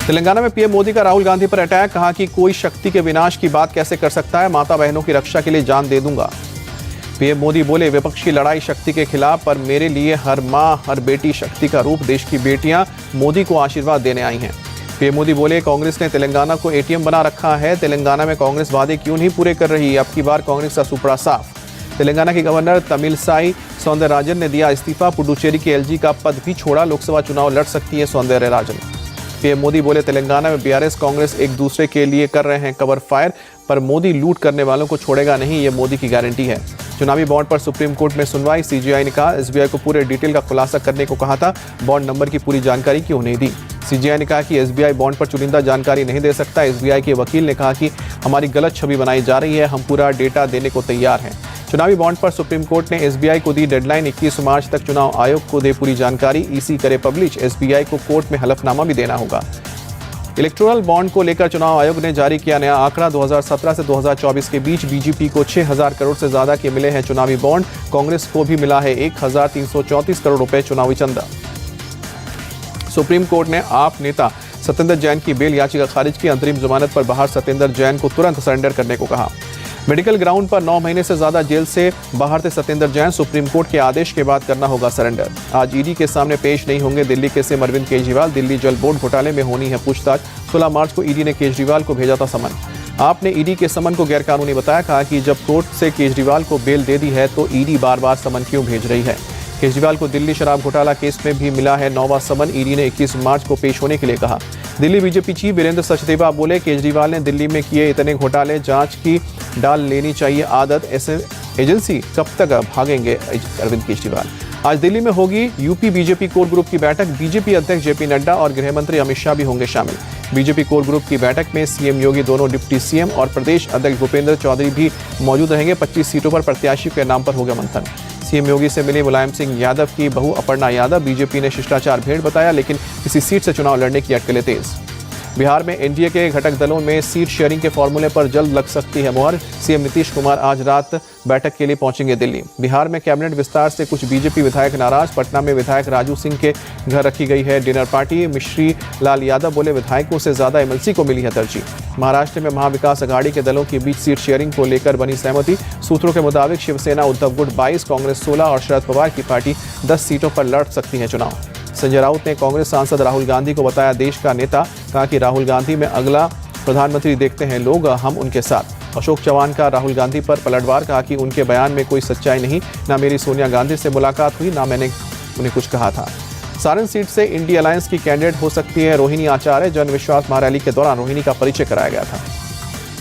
तेलंगाना में पीएम मोदी का राहुल गांधी पर अटैक, कहा कि कोई शक्ति के विनाश की बात कैसे कर सकता है, माता बहनों की रक्षा के लिए जान दे दूंगा। पीएम मोदी बोले, विपक्ष की लड़ाई शक्ति के खिलाफ, पर मेरे लिए हर माँ हर बेटी शक्ति का रूप। देश की बेटियां मोदी को आशीर्वाद देने आई हैं। पीएम मोदी बोले, कांग्रेस ने तेलंगाना को एटीएम बना रखा है। तेलंगाना में कांग्रेस वादे क्यों नहीं पूरे कर रही, अब की बार कांग्रेस का सुपड़ा साफ। तेलंगाना के गवर्नर तमिलसाई सौंदरराजन ने दिया इस्तीफा, पुडुचेरी के एलजी का पद भी छोड़ा। लोकसभा चुनाव लड़ सकती है सौंदरराजन। पीएम मोदी बोले, तेलंगाना में बीआरएस कांग्रेस एक दूसरे के लिए कर रहे हैं कवर फायर, पर मोदी लूट करने वालों को छोड़ेगा नहीं, ये मोदी की गारंटी है। चुनावी बॉन्ड पर सुप्रीम कोर्ट में सुनवाई, सीजीआई ने कहा एसबीआई को पूरे डिटेल का खुलासा करने को कहा था, बॉन्ड नंबर की पूरी जानकारी क्यों नहीं दी। सीजीआई ने कहा कि एसबीआई बॉन्ड पर चुनिंदा जानकारी नहीं दे सकता। एसबीआई के वकील ने कहा कि हमारी गलत छवि बनाई जा रही है, हम पूरा डेटा देने को तैयार हैं। चुनावी बॉन्ड पर सुप्रीम कोर्ट ने एसबीआई को दी डेडलाइन, 21 मार्च तक चुनाव आयोग को दे पूरी जानकारी, ईसी करे पब्लिश। एसबीआई को कोर्ट में हलफनामा भी देना होगा। इलेक्टोरल बॉन्ड को लेकर चुनाव आयोग ने जारी किया नया आंकड़ा, 2017 से 2024 के बीच बीजेपी को 6,000 करोड़ से ज्यादा के मिले हैं चुनावी बॉन्ड। कांग्रेस को भी मिला है 1,334 करोड़ रुपए चुनावी चंदा। सुप्रीम कोर्ट ने आप नेता सत्येंद्र जैन की बेल याचिका खारिज की, अंतरिम जमानत पर बाहर सत्येंद्र जैन को तुरंत सरेंडर करने को कहा। मेडिकल ग्राउंड पर 9 महीने से ज्यादा जेल से बाहर थे सत्येंद्र जैन, सुप्रीम कोर्ट के आदेश के बाद करना होगा सरेंडर। आज ईडी के सामने पेश नहीं होंगे दिल्ली के सीएम अरविंद केजरीवाल, दिल्ली जल बोर्ड घोटाले में होनी है पूछताछ। 16 मार्च को ईडी ने केजरीवाल को भेजा था समन। आपने ईडी के समन को गैरकानूनी बताया, कहा कि जब कोर्ट से केजरीवाल को बेल दे दी है तो ईडी बार बार समन क्यों भेज रही है। केजरीवाल को दिल्ली शराब घोटाला केस में भी मिला है 9वां समन, ईडी ने 21 मार्च को पेश होने के लिए कहा। दिल्ली बीजेपी चीफ वीरेंद्र सचदेवा बोले, केजरीवाल ने दिल्ली में किए इतने घोटाले, जांच की डाल लेनी चाहिए आदत, ऐसे एजेंसी कब तक भागेंगे अरविंद केजरीवाल। आज दिल्ली में होगी यूपी बीजेपी कोर ग्रुप की बैठक, बीजेपी अध्यक्ष जेपी नड्डा और गृह मंत्री अमित शाह भी होंगे शामिल। बीजेपी कोर ग्रुप की बैठक में सीएम योगी, दोनों डिप्टी सीएम और प्रदेश अध्यक्ष भूपेंद्र चौधरी भी मौजूद रहेंगे। 25 सीटों पर प्रत्याशी के नाम पर होगा मंथन। सीएम योगी से मिले मुलायम सिंह यादव की बहू अपर्णा यादव, बीजेपी ने शिष्टाचार भेंट बताया, लेकिन किसी सीट से चुनाव लड़ने की अटकलें तेज। बिहार में एनडीए के घटक दलों में सीट शेयरिंग के फॉर्मूले पर जल्द लग सकती है मुहर। सीएम नीतीश कुमार आज रात बैठक के लिए पहुंचेंगे दिल्ली। बिहार में कैबिनेट विस्तार से कुछ बीजेपी विधायक नाराज, पटना में विधायक राजू सिंह के घर रखी गई है डिनर पार्टी। मिश्री लाल यादव बोले, विधायकों से ज्यादा एमएलसी को मिली है तरजीह। महाराष्ट्र में महाविकास अघाड़ी के दलों के बीच सीट शेयरिंग को लेकर बनी सहमति। सूत्रों के मुताबिक शिवसेना उद्धव गुट 22, कांग्रेस 16 और शरद पवार की पार्टी 10 सीटों पर लड़ सकती है चुनाव। संजय राउत ने कांग्रेस सांसद राहुल गांधी को बताया देश का नेता, कहा कि राहुल गांधी में अगला प्रधानमंत्री देखते हैं लोग, हम उनके साथ। अशोक चव्हाण का राहुल गांधी पर पलटवार, कहा कि उनके बयान में कोई सच्चाई नहीं, ना मेरी सोनिया गांधी से मुलाकात हुई, ना मैंने उन्हें कुछ कहा था। सारण सीट से इंडी अलायंस की कैंडिडेट हो सकती है रोहिणी आचार्य, जन विश्वास महारैली के दौरान रोहिणी का परिचय कराया गया था।